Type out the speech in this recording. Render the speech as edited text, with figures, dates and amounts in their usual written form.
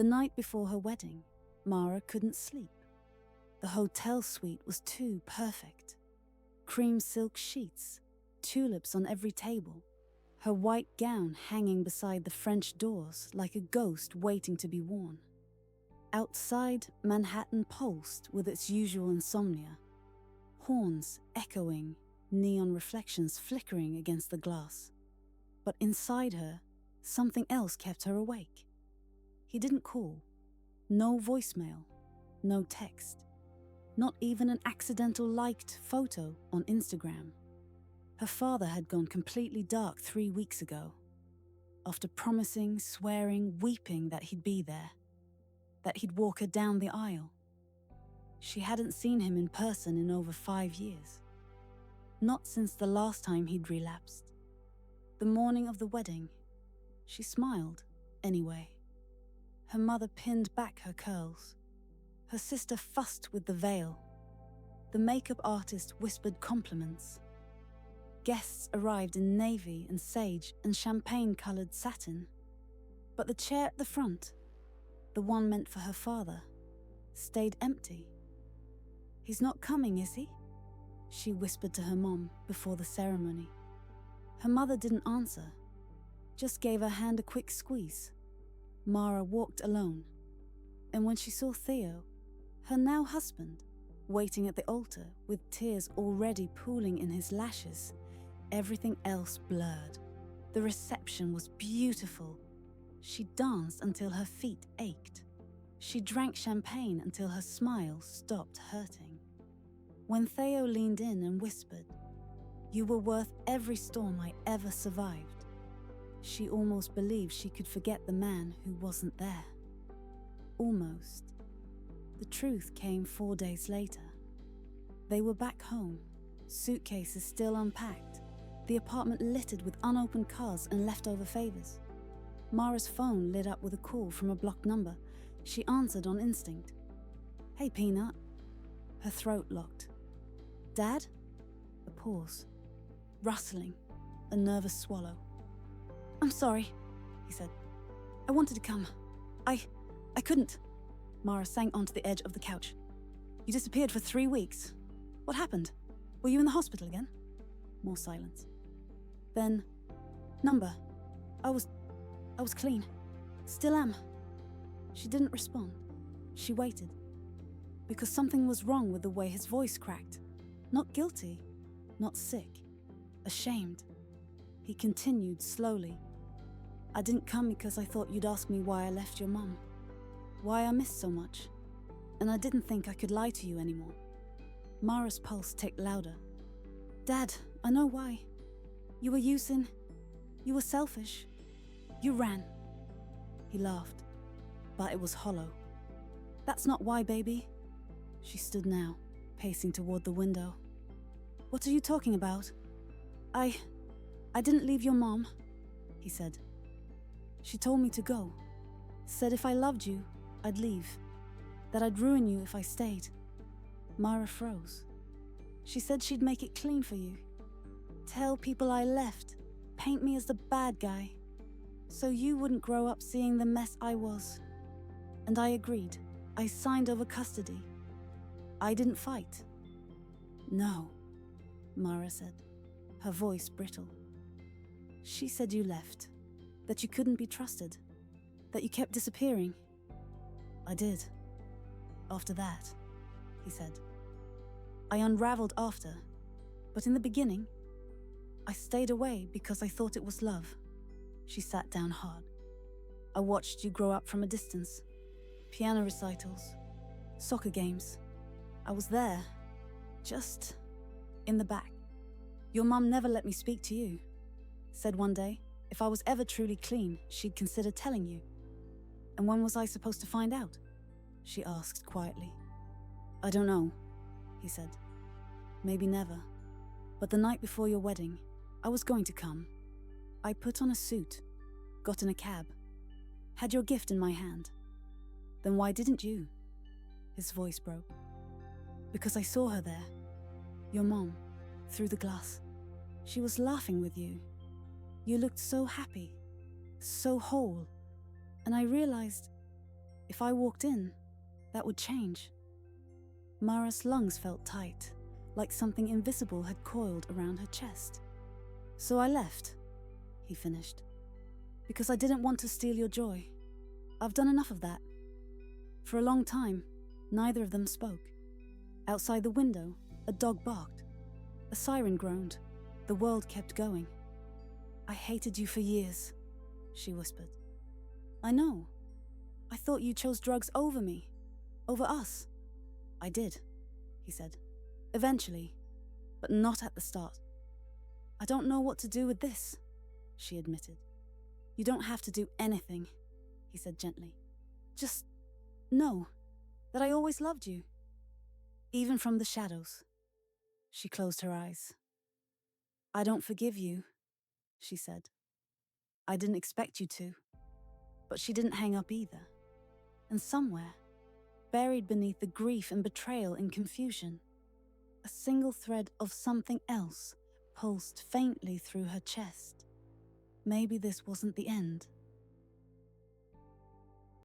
The night before her wedding, Mara couldn't sleep. The hotel suite was too perfect. Cream silk sheets, tulips on every table, her white gown hanging beside the French doors like a ghost waiting to be worn. Outside, Manhattan pulsed with its usual insomnia. Horns echoing, neon reflections flickering against the glass. But inside her, something else kept her awake. He didn't call. No voicemail. No text. Not even an accidental liked photo on Instagram. Her father had gone completely dark 3 weeks ago. After promising, swearing, weeping that he'd be there. That he'd walk her down the aisle. She hadn't seen him in person in over 5 years. Not since the last time he'd relapsed. The morning of the wedding, she smiled, anyway. Her mother pinned back her curls. Her sister fussed with the veil. The makeup artist whispered compliments. Guests arrived in navy and sage and champagne-colored satin. But the chair at the front, the one meant for her father, stayed empty. "He's not coming, is he?" she whispered to her mom before the ceremony. Her mother didn't answer, just gave her hand a quick squeeze. Mara walked alone, and when she saw Theo, her now husband, waiting at the altar with tears already pooling in his lashes, everything else blurred. The reception was beautiful. She danced until her feet ached. She drank champagne until her smile stopped hurting. When Theo leaned in and whispered, "You were worth every storm I ever survived," she almost believed she could forget the man who wasn't there. Almost. The truth came 4 days later. They were back home, suitcases still unpacked, the apartment littered with unopened cards and leftover favors. Mara's phone lit up with a call from a blocked number. She answered on instinct. "Hey, Peanut." Her throat locked. "Dad?" A pause. Rustling. A nervous swallow. "I'm sorry," he said. "I wanted to come. I couldn't." Mara sank onto the edge of the couch. "You disappeared for 3 weeks. What happened? Were you in the hospital again?" More silence. Then, "Number. I was clean. Still am." She didn't respond. She waited. Because something was wrong with the way his voice cracked. Not guilty, not sick, ashamed. He continued slowly. "I didn't come because I thought you'd ask me why I left your mum. Why I missed so much. And I didn't think I could lie to you anymore." Mara's pulse ticked louder. "Dad, I know why. You were using. You were selfish. You ran." He laughed, but it was hollow. "That's not why, baby." She stood now, pacing toward the window. "What are you talking about?" I didn't leave your mom," he said. "She told me to go. Said if I loved you, I'd leave. That I'd ruin you if I stayed." Mara froze. "She said she'd make it clean for you. Tell people I left. Paint me as the bad guy. So you wouldn't grow up seeing the mess I was. And I agreed. I signed over custody. I didn't fight." "No," Mara said, her voice brittle. "She said you left. That you couldn't be trusted. That you kept disappearing." "I did. After that," he said. "I unraveled after. But in the beginning, I stayed away because I thought it was love." She sat down hard. "I watched you grow up from a distance. Piano recitals, soccer games. I was there, just in the back. Your mum never let me speak to you. Said one day, if I was ever truly clean, she'd consider telling you. And when was I supposed to find out?" she asked quietly. "I don't know," he said. "Maybe never. But the night before your wedding, I was going to come. I put on a suit, got in a cab, had your gift in my hand. Then why didn't you?" His voice broke. "Because I saw her there. Your mom, through the glass. She was laughing with you. You looked so happy, so whole. And I realized If I walked in, that would change. Mara's lungs felt tight, like something invisible had coiled around her chest. So I left, he finished, because I didn't want to steal your joy. I've done enough of that. For a long time, neither of them spoke. Outside the window, a dog barked. A siren groaned. The world kept going. I hated you for years, she whispered. I know. I thought you chose drugs over me, over us. I did, he said. Eventually, but not at the start. I don't know what to do with this, she admitted. You don't have to do anything, he said gently. Just know that I always loved you, even from the shadows. She closed her eyes. I don't forgive you, she said. I didn't expect you to. But she didn't hang up either. And somewhere, buried beneath the grief and betrayal and confusion, a single thread of something else pulsed faintly through her chest. Maybe this wasn't the end.